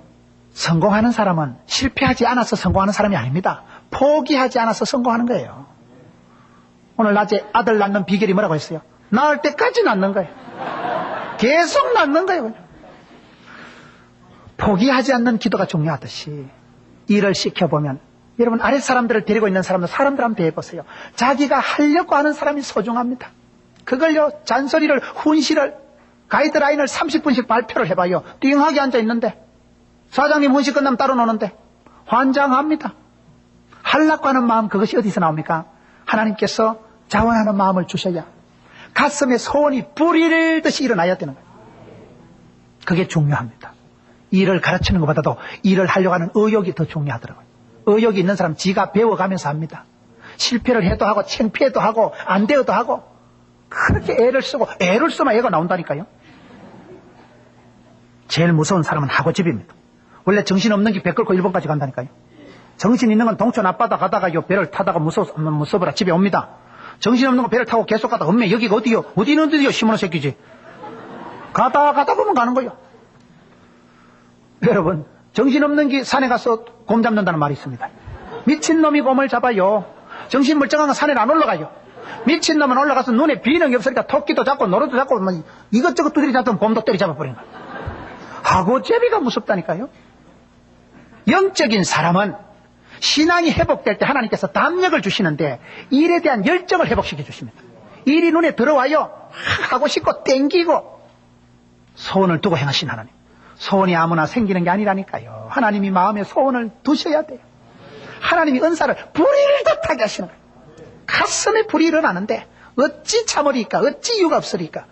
Speaker 1: 성공하는 사람은 실패하지 않아서 성공하는 사람이 아닙니다. 포기하지 않아서 성공하는 거예요. 오늘 낮에 아들 낳는 비결이 뭐라고 했어요? 낳을 때까지 낳는 거예요. 계속 낳는 거예요. 그냥. 포기하지 않는 기도가 중요하듯이 일을 시켜보면 여러분 아랫 사람들을 데리고 있는 사람들 한번 대해보세요. 자기가 하려고 하는 사람이 소중합니다. 그걸요 잔소리를 훈시를 가이드라인을 30분씩 발표를 해봐요. 띵하게 앉아있는데 사장님 훈시 끝나면 따로 노는데 환장합니다. 하려고 하는 마음 그것이 어디서 나옵니까? 하나님께서 자원하는 마음을 주셔야 가슴에 소원이 뿌리를 듯이 일어나야 되는 거예요. 그게 중요합니다. 일을 가르치는 것보다도 일을 하려고 하는 의욕이 더 중요하더라고요. 의욕이 있는 사람 지가 배워가면서 합니다. 실패를 해도 하고 창피해도 하고 안 되어도 하고 그렇게 애를 쓰고 애를 쓰면 애가 나온다니까요. 제일 무서운 사람은 하고집입니다. 원래 정신없는 게 배 끌고 일본까지 간다니까요. 정신 있는 건 동촌 앞바다 가다가 요 배를 타다가 무서워라 집에 옵니다. 정신없는 건 배를 타고 계속 가다가 엄매 여기가 어디요? 어디는 어디요? 시몬의 새끼지. 가다 보면 가는 거예요. 여러분 정신없는 게 산에 가서 곰 잡는다는 말이 있습니다. 미친놈이 곰을 잡아요. 정신 멀쩡한 건 산에 안 올라가요. 미친놈은 올라가서 눈에 비능이 없으니까 토끼도 잡고 노루도 잡고 뭐 이것저것 두드리 잡던 곰도 때리 잡아버리는 거예요. 하고제비가 무섭다니까요. 영적인 사람은 신앙이 회복될 때 하나님께서 담력을 주시는데 일에 대한 열정을 회복시켜 주십니다. 일이 눈에 들어와요. 하고 싶고 땡기고 소원을 두고 행하신 하나님. 소원이 아무나 생기는 게 아니라니까요. 하나님이 마음에 소원을 두셔야 돼요. 하나님이 은사를 불이 듯하게 하시는 거예요. 가슴에 불이 일어나는데 어찌 참으리까? 어찌 이유가 없으리까?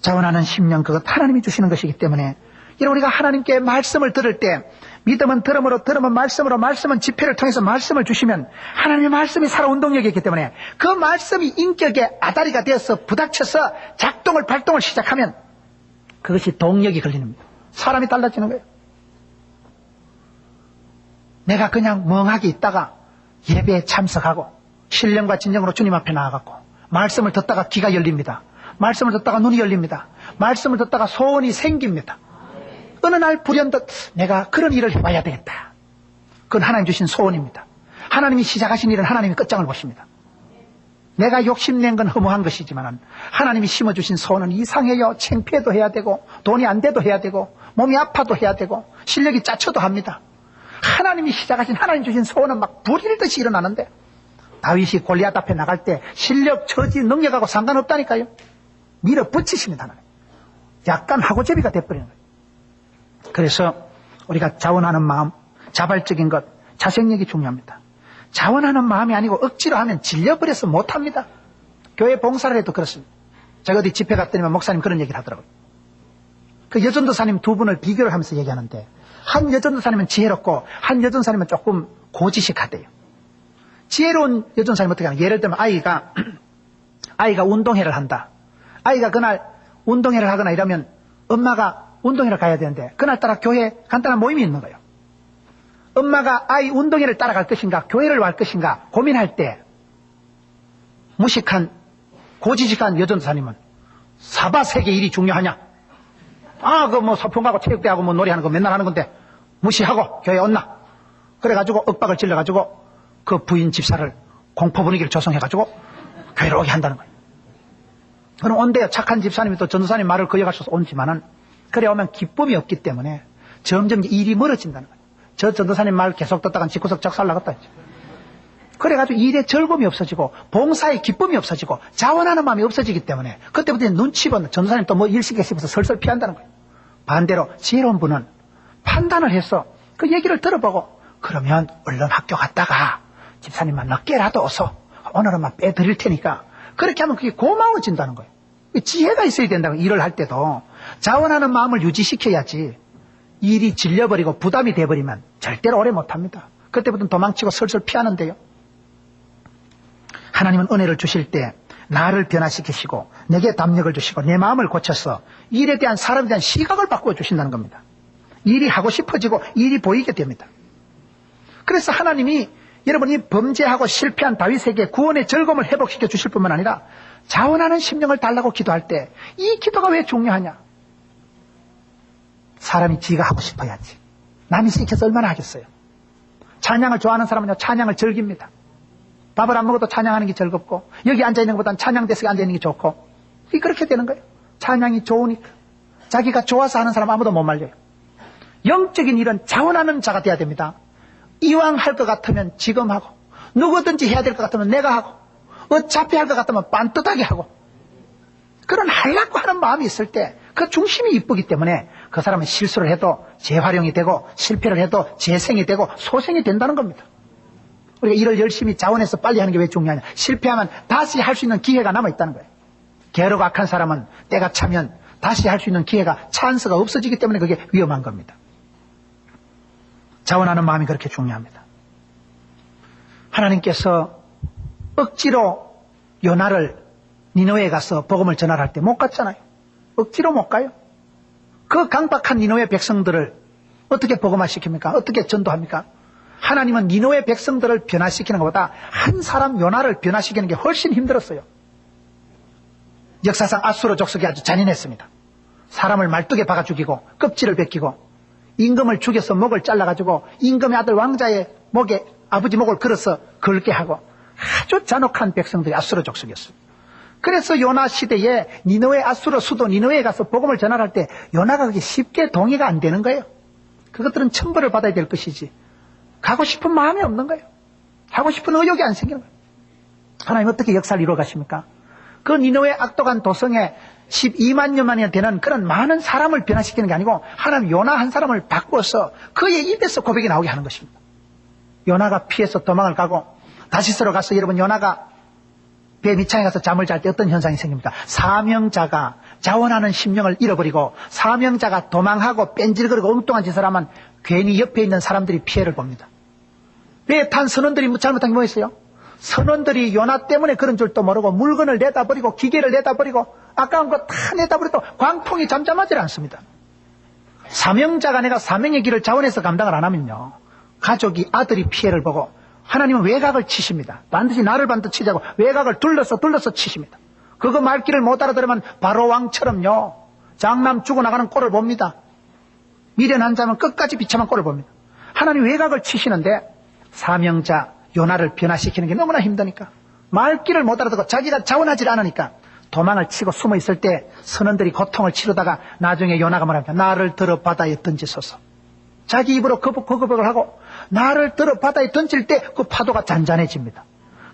Speaker 1: 자원하는 심령 그것 하나님이 주시는 것이기 때문에 여러분 우리가 하나님께 말씀을 들을 때 믿음은 들음으로 들음은 말씀으로 말씀은 집회를 통해서 말씀을 주시면 하나님의 말씀이 살아온 동력이 있기 때문에 그 말씀이 인격의 아다리가 되어서 부닥쳐서 작동을 발동을 시작하면 그것이 동력이 걸리는 겁니다. 사람이 달라지는 거예요. 내가 그냥 멍하게 있다가 예배에 참석하고 신령과 진정으로 주님 앞에 나아갔고 말씀을 듣다가 귀가 열립니다. 말씀을 듣다가 눈이 열립니다. 말씀을 듣다가 소원이 생깁니다. 어느 날 불현듯 내가 그런 일을 해봐야 되겠다. 그건 하나님 주신 소원입니다. 하나님이 시작하신 일은 하나님이 끝장을 보십니다. 내가 욕심낸 건 허무한 것이지만 하나님이 심어주신 소원은 이상해요. 창피해도 해야 되고 돈이 안 돼도 해야 되고 몸이 아파도 해야 되고 실력이 짜쳐도 합니다. 하나님이 시작하신 하나님 주신 소원은 막 불일듯이 일어나는데 다윗이 골리앗 앞에 나갈 때 실력, 처지, 능력하고 상관없다니까요. 밀어붙이십니다. 하나님. 약간 하고제비가 돼버리는 거예요. 그래서 우리가 자원하는 마음, 자발적인 것, 자생력이 중요합니다. 자원하는 마음이 아니고 억지로 하면 질려버려서 못합니다. 교회 봉사를 해도 그렇습니다. 제가 어디 집회 갔더니 목사님 그런 얘기를 하더라고요. 그 여전도사님 두 분을 비교를 하면서 얘기하는데 한 여전도사님은 지혜롭고 한 여전도사님은 조금 고지식하대요. 지혜로운 여전도사님은 어떻게 하냐. 예를 들면 아이가 운동회를 한다. 아이가 그날 운동회를 하거나 이러면 엄마가 운동회를 가야 되는데 그날따라 교회에 간단한 모임이 있는 거예요. 엄마가 아이 운동회를 따라갈 것인가 교회를 갈 것인가 고민할 때 무식한 고지식한 여전사님은 사바세계 일이 중요하냐? 그 뭐 소풍 가고 체육대하고 뭐 놀이하는 거 맨날 하는 건데 무시하고 교회에 온나? 그래가지고 윽박을 질러가지고 그 부인 집사를 공포 분위기를 조성해가지고 교회로 오게 한다는 거예요. 그럼 온대요. 착한 집사님이 또 전도사님 말을 거역하셔서 온지만은 그래 오면 기쁨이 없기 때문에 점점 일이 멀어진다는 거예요. 저 전도사님 말 계속 듣다간 집구석 적살 나갔다 했죠. 그래가지고 일에 즐거움이 없어지고 봉사에 기쁨이 없어지고 자원하는 마음이 없어지기 때문에 그때부터 눈치 보는 전도사님 또 뭐 일시계 씹어서 설설 피한다는 거예요. 반대로 지혜로운 분은 판단을 해서 그 얘기를 들어보고 그러면 얼른 학교 갔다가 집사님만 늦게라도 어서 오늘은만 빼드릴 테니까 그렇게 하면 그게 고마워진다는 거예요. 지혜가 있어야 된다고 일을 할 때도 자원하는 마음을 유지시켜야지 일이 질려버리고 부담이 돼버리면 절대로 오래 못합니다. 그때부터는 도망치고 설설 피하는데요. 하나님은 은혜를 주실 때 나를 변화시키시고 내게 담력을 주시고 내 마음을 고쳐서 일에 대한 사람에 대한 시각을 바꾸어 주신다는 겁니다. 일이 하고 싶어지고 일이 보이게 됩니다. 그래서 하나님이 여러분이 범죄하고 실패한 다윗에게 구원의 즐거움을 회복시켜 주실 뿐만 아니라 자원하는 심령을 달라고 기도할 때 이 기도가 왜 중요하냐? 사람이 지가 하고 싶어야지. 남이 시켜서 얼마나 하겠어요. 찬양을 좋아하는 사람은요 찬양을 즐깁니다. 밥을 안 먹어도 찬양하는 게 즐겁고 여기 앉아있는 것보다는 찬양대석에 앉아있는 게 좋고 그렇게 되는 거예요. 찬양이 좋으니까. 자기가 좋아서 하는 사람 아무도 못 말려요. 영적인 일은 자원하는 자가 돼야 됩니다. 이왕 할 것 같으면 지금 하고 누구든지 해야 될 것 같으면 내가 하고 어차피 할 것 같으면 빤듯하게 하고 그런 하려고 하는 마음이 있을 때 그 중심이 이쁘기 때문에 그 사람은 실수를 해도 재활용이 되고 실패를 해도 재생이 되고 소생이 된다는 겁니다. 우리가 일을 열심히 자원해서 빨리 하는 게 왜 중요하냐? 실패하면 다시 할 수 있는 기회가 남아있다는 거예요. 게으르고 악한 사람은 때가 차면 다시 할 수 있는 기회가 찬스가 없어지기 때문에 그게 위험한 겁니다. 자원하는 마음이 그렇게 중요합니다. 하나님께서 억지로 요나를 니느웨에 가서 복음을 전하할 때 못 갔잖아요. 억지로 못 가요. 그 강박한 니느웨 백성들을 어떻게 복음화시킵니까? 어떻게 전도합니까? 하나님은 니느웨 백성들을 변화시키는 것보다 한 사람 요나를 변화시키는 게 훨씬 힘들었어요. 역사상 아수르 족속이 아주 잔인했습니다. 사람을 말뚝에 박아 죽이고 껍질을 벗기고 임금을 죽여서 목을 잘라가지고 임금의 아들 왕자의 목에 아버지 목을 걸어서 걸게 하고 아주 잔혹한 백성들이 아수르 족속이었습니다. 그래서 요나 시대에 니느웨 아수르 수도 니느웨에 가서 복음을 전할 때 요나가 그게 쉽게 동의가 안 되는 거예요. 그것들은 천벌을 받아야 될 것이지 가고 싶은 마음이 없는 거예요. 하고 싶은 의욕이 안 생기는 거예요. 하나님 어떻게 역사를 이루어 가십니까? 그 니느웨 악독한 도성에 12만여 만이 되는 그런 많은 사람을 변화시키는 게 아니고 하나님 요나 한 사람을 바꾸어서 그의 입에서 고백이 나오게 하는 것입니다. 요나가 피해서 도망을 가고 다시스로 가서 여러분 요나가 배 밑창에 가서 잠을 잘 때 어떤 현상이 생깁니까? 사명자가 자원하는 심령을 잃어버리고 사명자가 도망하고 뺀질거리고 엉뚱한 짓을 하면 괜히 옆에 있는 사람들이 피해를 봅니다. 왜 탄 선원들이 잘못한 게 뭐였어요? 선원들이 요나 때문에 그런 줄도 모르고 물건을 내다버리고 기계를 내다버리고 아까운 거 다 내다버려도 광풍이 잠잠하지 않습니다. 사명자가 내가 사명의 길을 자원해서 감당을 안 하면요 가족이 아들이 피해를 보고 하나님은 외곽을 치십니다. 반드시 나를 반드시 치자고 외곽을 둘러서 치십니다. 그거 말귀를 못 알아들으면 바로 왕처럼요 장남 죽어나가는 꼴을 봅니다. 미련한 자면 끝까지 비참한 꼴을 봅니다. 하나님 외곽을 치시는데 사명자 요나를 변화시키는 게 너무나 힘드니까 말귀를 못 알아듣고 자기가 자원하지 않으니까 도망을 치고 숨어 있을 때 선원들이 고통을 치르다가 나중에 요나가 말합니다. 나를 들어 바다에 던지소서. 자기 입으로 그 고백을 하고 나를 들어 바다에 던질 때 그 파도가 잔잔해집니다.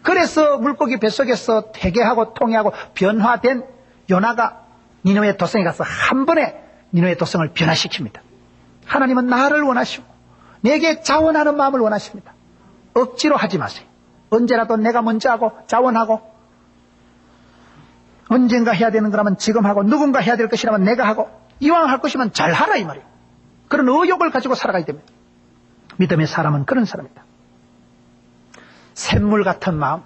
Speaker 1: 그래서 물고기 뱃속에서 태계하고 통해하고 변화된 요나가 니느웨 도성에 가서 한 번에 니느웨 도성을 변화시킵니다. 하나님은 나를 원하시고 내게 자원하는 마음을 원하십니다. 억지로 하지 마세요. 언제라도 내가 먼저 하고 자원하고 언젠가 해야 되는 거라면 지금 하고 누군가 해야 될 것이라면 내가 하고 이왕 할 것이면 잘하라 이 말이에요. 그런 의욕을 가지고 살아가야 됩니다. 믿음의 사람은 그런 사람이다. 샘물 같은 마음,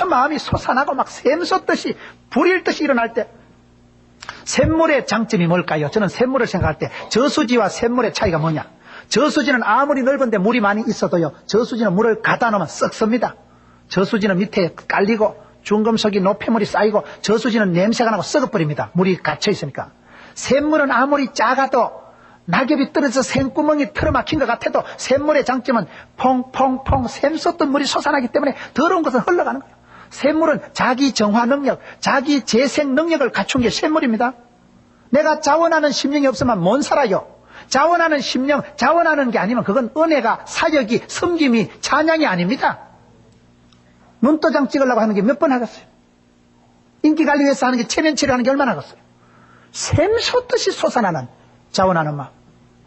Speaker 1: 마음이 솟아나고 막 샘솟듯이 불일 듯이 일어날 때 샘물의 장점이 뭘까요? 저는 샘물을 생각할 때 저수지와 샘물의 차이가 뭐냐? 저수지는 아무리 넓은데 물이 많이 있어도요, 저수지는 물을 가다 놓으면 썩습니다. 저수지는 밑에 깔리고 중금속이 노폐물이 쌓이고 저수지는 냄새가 나고 썩어버립니다. 물이 갇혀 있으니까. 샘물은 아무리 작아도 낙엽이 떨어져서 샘구멍이 틀어막힌 것 같아도 샘물의 장점은 퐁퐁퐁 샘솟던 물이 솟아나기 때문에 더러운 것은 흘러가는 거예요. 샘물은 자기 정화 능력, 자기 재생 능력을 갖춘 게 샘물입니다. 내가 자원하는 심령이 없으면 못 살아요. 자원하는 심령, 자원하는 게 아니면 그건 은혜가, 사역이, 섬김이, 찬양이 아닙니다. 눈도장 찍으려고 하는 게 몇 번 하겠어요? 인기관리 위해서 하는 게 체면치료 하는 게 얼마나 하겠어요? 샘솟듯이 솟아나는 자원하는 마음,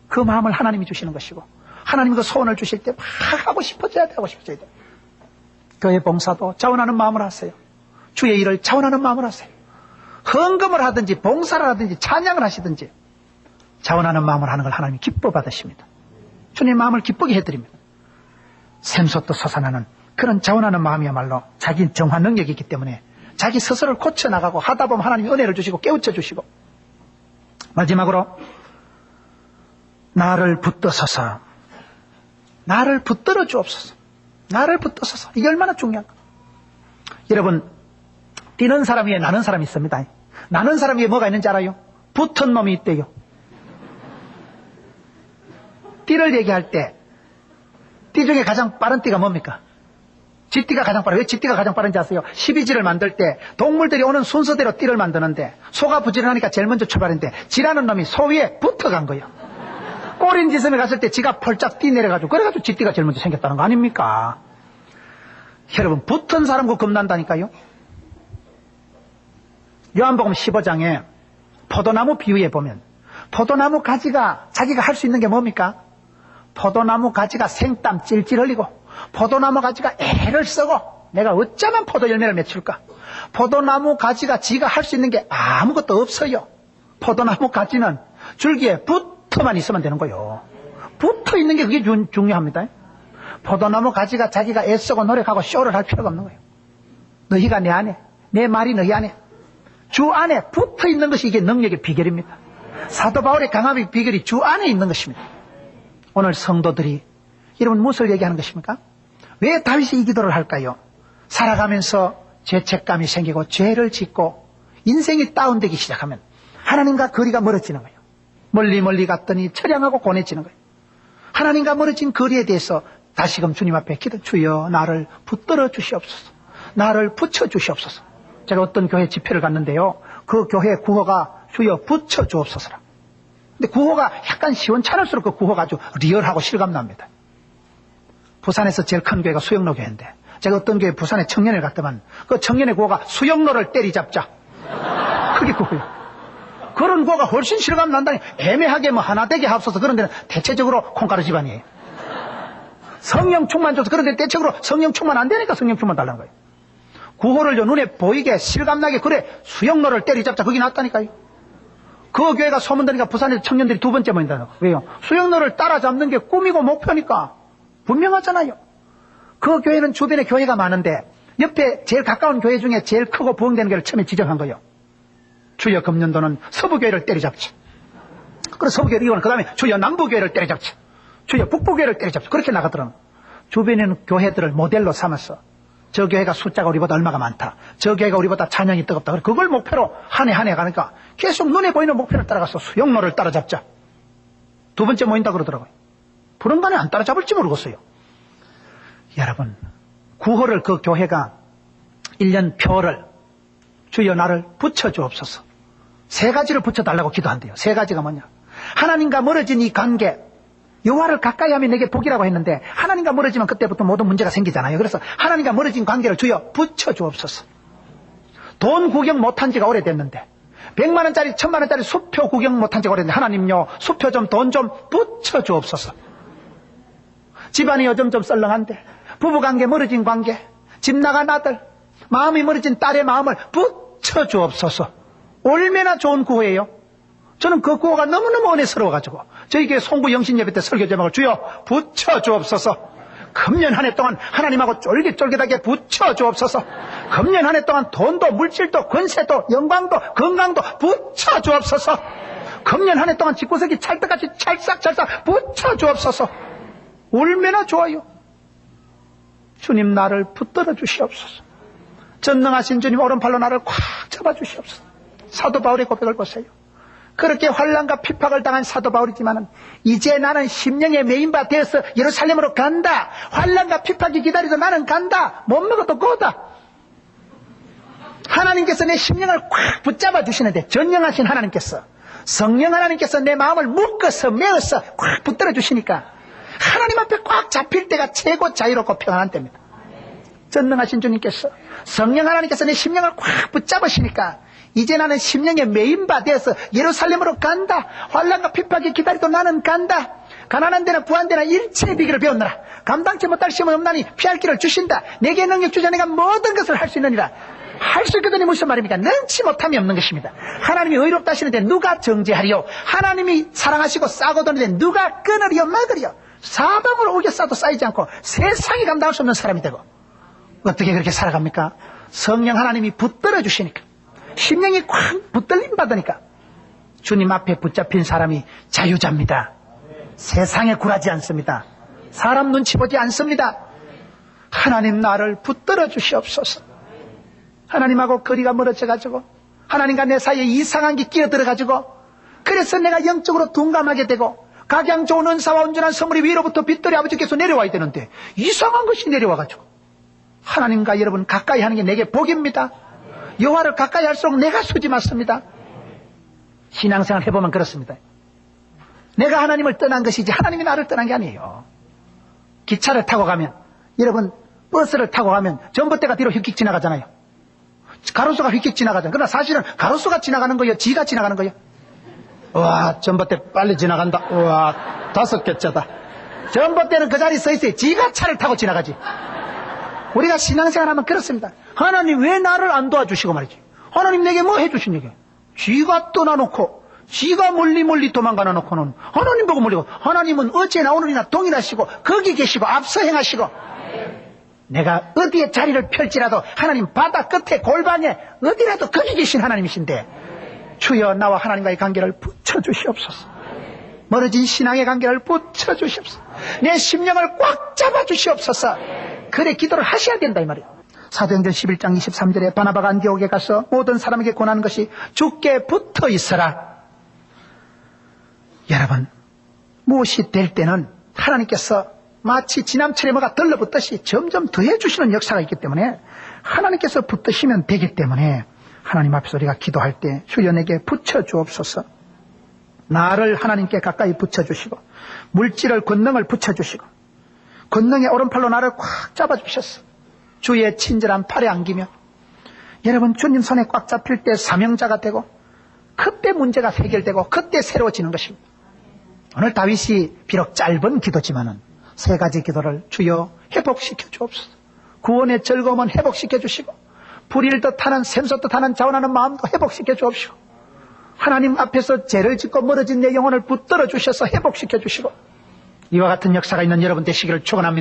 Speaker 1: 그 마음을 하나님이 주시는 것이고, 하나님이 그 소원을 주실 때 막 하고 싶어져야 돼, 하고 싶어져야 돼. 교회 봉사도 자원하는 마음을 하세요. 주의 일을 자원하는 마음을 하세요. 헌금을 하든지 봉사를 하든지 찬양을 하시든지 자원하는 마음을 하는 걸 하나님이 기뻐 받으십니다. 주님 마음을 기쁘게 해드립니다. 샘솟듯 솟아나는 그런 자원하는 마음이야말로 자기 정화 능력이 있기 때문에 자기 스스로를 고쳐나가고 하다 보면 하나님이 은혜를 주시고 깨우쳐 주시고, 마지막으로 나를 붙들어서서, 나를 붙들어 주옵소서. 나를 붙들어서서. 이게 얼마나 중요한가. 여러분, 뛰는 사람 위에 나는 사람이 있습니다. 나는 사람 위에 뭐가 있는지 알아요? 붙은 놈이 있대요. 띠를 얘기할 때 띠 중에 가장 빠른 띠가 뭡니까? 쥐띠가 가장 빠르요. 왜 쥐띠가 가장 빠른지 아세요? 12지를 만들 때 동물들이 오는 순서대로 띠를 만드는데 소가 부지런하니까 제일 먼저 출발했는데 지라는 놈이 소 위에 붙어간 거예요. 꼬린 지섬에 갔을 때 지가 펄짝 뛰 내려가지고, 그래가지고 쥐띠가 제일 먼저 생겼다는 거 아닙니까? 여러분, 붙은 사람과 겁난다니까요. 요한복음 15장에 포도나무 비유에 보면 포도나무 가지가 자기가 할 수 있는 게 뭡니까? 포도나무 가지가 생땀 찔찔 흘리고 포도나무 가지가 애를 쓰고 내가 어쩌면 포도 열매를 맺힐까? 포도나무 가지가 지가 할 수 있는 게 아무것도 없어요. 포도나무 가지는 줄기에 붙어만 있으면 되는 거예요. 붙어 있는 게 그게 중요합니다. 포도나무 가지가 자기가 애쓰고 노력하고 쇼를 할 필요가 없는 거예요. 너희가 내 안에, 내 말이 너희 안에, 주 안에 붙어 있는 것이 이게 능력의 비결입니다. 사도 바울의 강함의 비결이 주 안에 있는 것입니다. 오늘 성도들이 여러분 무엇을 얘기하는 것입니까? 왜 다윗이 이 기도를 할까요? 살아가면서 죄책감이 생기고 죄를 짓고 인생이 다운되기 시작하면 하나님과 거리가 멀어지는 거예요. 멀리 멀리 갔더니 처량하고 고뇌지는 거예요. 하나님과 멀어진 거리에 대해서 다시금 주님 앞에 기도, 주여 나를 붙들어 주시옵소서, 나를 붙여 주시옵소서. 제가 어떤 교회 집회를 갔는데요, 그 교회 구호가 주여 붙여 주옵소서라. 근데 구호가 약간 시원찮을수록 그 구호가 아주 리얼하고 실감납니다. 부산에서 제일 큰 교회가 수영로 교회인데 제가 어떤 교회 부산에 청년을 갔더만 그 청년의 구호가 수영로를 때리잡자. 그게 구호예요. 그런 구호가 훨씬 실감 난다니. 애매하게 뭐 하나 되게 합쳐서 그런 데는 대체적으로 콩가루 집안이에요. 성령 충만 줘서 그런 데는 대체적으로 성령 충만 안 되니까 성령 충만 달라는 거예요. 구호를 눈에 보이게 실감나게 그래 수영로를 때리잡자. 그게 낫다니까요. 그 교회가 소문다니까 부산에서 청년들이 두 번째 모인다는 거예요. 왜요? 수영로를 따라잡는 게 꿈이고 목표니까 분명하잖아요. 그 교회는 주변에 교회가 많은데 옆에 제일 가까운 교회 중에 제일 크고 부흥되는 교회를 처음에 지정한 거예요. 주여 금년도는 서부교회를 때려잡자. 그래서 서부교회를 이거는 그 다음에 주여 남부교회를 때려잡자. 주여 북부교회를 때려잡자. 그렇게 나가더라고요. 주변에는 교회들을 모델로 삼아서 저 교회가 숫자가 우리보다 얼마가 많다, 저 교회가 우리보다 찬양이 뜨겁다, 그걸 목표로 한 해 한 해 가니까 계속 눈에 보이는 목표를 따라가서 수영로를 따라잡자. 두 번째 모인다 그러더라고요. 부른간에 안 따라잡을지 모르겠어요. 여러분, 구호를 그 교회가 1년 표를 주여 나를 붙여주옵소서. 세 가지를 붙여달라고 기도한대요. 세 가지가 뭐냐? 하나님과 멀어진 이 관계, 여호와를 가까이 하면 내게 복이라고 했는데 하나님과 멀어지면 그때부터 모든 문제가 생기잖아요. 그래서 하나님과 멀어진 관계를 주여 붙여주옵소서. 돈 구경 못한 지가 오래됐는데 100만 원짜리 1000만 원짜리 수표 구경 못한 지가 오래됐는데 하나님요, 수표 좀 돈 좀 붙여주옵소서. 집안이 요즘 좀 썰렁한데 부부관계 멀어진 관계, 집 나간 아들, 마음이 멀어진 딸의 마음을 붙여주옵소서. 얼마나 좋은 구호예요. 저는 그 구호가 너무너무 은혜스러워가지고 저희 교회 송구 영신예배 때 설교 제목을 주여 붙여주옵소서. 금년 한 해 동안 하나님하고 쫄깃쫄깃하게 붙여 주옵소서. 금년 한 해 동안 돈도 물질도 권세도 영광도 건강도 붙여 주옵소서. 금년 한 해 동안 집구석이 찰떡같이 찰싹찰싹 붙여 주옵소서. 얼마나 좋아요. 주님 나를 붙들어 주시옵소서. 전능하신 주님 오른팔로 나를 꽉 잡아 주시옵소서. 사도 바울의 고백을 보세요. 그렇게 환난과 핍박을 당한 사도 바울이지만 이제 나는 심령의 메인바 되어서 예루살렘으로 간다. 환난과 핍박이 기다리도 나는 간다. 못 먹어도 거다. 하나님께서 내 심령을 꽉 붙잡아 주시는데, 전능하신 하나님께서, 성령 하나님께서 내 마음을 묶어서 메어서 꽉 붙들어 주시니까 하나님 앞에 꽉 잡힐 때가 최고 자유롭고 평안한 때입니다. 전능하신 주님께서, 성령 하나님께서 내 심령을 꽉 붙잡으시니까 이제 나는 심령의 메인바 되어서 예루살렘으로 간다. 환난과 핍박이 기다리도 나는 간다. 가난한 데나 부한 데나 일체의 비결을 배웠느라 감당치 못할 시험은 없나니 피할 길을 주신다. 내게 능력 주자. 내가 모든 것을 할 수 있느니라. 할 수 있거든요. 무슨 말입니까? 능치 못함이 없는 것입니다. 하나님이 의롭다 하시는데 누가 정죄하리요? 하나님이 사랑하시고 싸고 도는데 누가 끊으리요 막으리요? 사방으로 오게 싸도 쌓이지 않고 세상이 감당할 수 없는 사람이 되고, 어떻게 그렇게 살아갑니까? 성령 하나님이 붙들어 주시니까, 심령이 꽉 붙들림 받으니까 주님 앞에 붙잡힌 사람이 자유자입니다. 세상에 굴하지 않습니다. 사람 눈치 보지 않습니다. 하나님 나를 붙들어 주시옵소서. 하나님하고 거리가 멀어져가지고 하나님과 내 사이에 이상한 게 끼어들어가지고, 그래서 내가 영적으로 둔감하게 되고 각양 좋은 은사와 온전한 선물이 위로부터 빛들이 아버지께서 내려와야 되는데 이상한 것이 내려와가지고, 하나님과 여러분 가까이 하는 게 내게 복입니다. 여호와를 가까이 할수록 내가 수지 맞습니다. 신앙생활 해보면 그렇습니다. 내가 하나님을 떠난 것이지 하나님이 나를 떠난 게 아니에요. 기차를 타고 가면, 여러분 버스를 타고 가면 전봇대가 뒤로 휙휙 지나가잖아요. 가로수가 휙휙 지나가잖아요. 그러나 사실은 가로수가 지나가는 거예요? 지가 지나가는 거예요? 와, 전봇대 빨리 지나간다. 와, 5개째다. 전봇대는 그 자리에 서 있어요. 지가 차를 타고 지나가지. 우리가 신앙생활하면 그렇습니다. 하나님 왜 나를 안 도와주시고 말이지. 하나님 내게 뭐 해주신 얘기. 지가 떠나놓고 지가 멀리 도망가 놓고는 하나님 보고 몰리고, 하나님은 어제나 오늘이나 동일하시고 거기 계시고 앞서 행하시고, 내가 어디에 자리를 펼지라도 하나님 바다 끝에 골방에 어디라도 거기 계신 하나님이신데, 주여 나와 하나님과의 관계를 붙여주시옵소서. 멀어진 신앙의 관계를 붙여주시옵소서. 내 심령을 꽉 잡아주시옵소서. 그래 기도를 하셔야 된다 이 말이에요. 사도행전 11장 23절에 바나바가 안디옥에 가서 모든 사람에게 권하는 것이 주께 붙어 있어라. 여러분, 무엇이 될 때는 하나님께서 마치 지남철에 뭐가 들러붙듯이 점점 더해주시는 역사가 있기 때문에, 하나님께서 붙드시면 되기 때문에 하나님 앞에서 우리가 기도할 때 주여 내게 붙여주옵소서. 나를 하나님께 가까이 붙여주시고, 물질을 권능을 붙여주시고, 권능의 오른팔로 나를 꽉 잡아주셨어. 주의 친절한 팔에 안기며, 여러분 주님 손에 꽉 잡힐 때 사명자가 되고, 그때 문제가 해결되고 그때 새로워지는 것입니다. 오늘 다윗이 비록 짧은 기도지만은 3가지 기도를 주여 회복시켜 주옵소서. 구원의 즐거움은 회복시켜 주시고, 불의를 뜻하는 샘솟 뜻하는 자원하는 마음도 회복시켜 주옵시고, 하나님 앞에서 죄를 짓고 멀어진 내 영혼을 붙들어 주셔서 회복시켜 주시고, 이와 같은 역사가 있는 여러분 되시기를 축원합니다.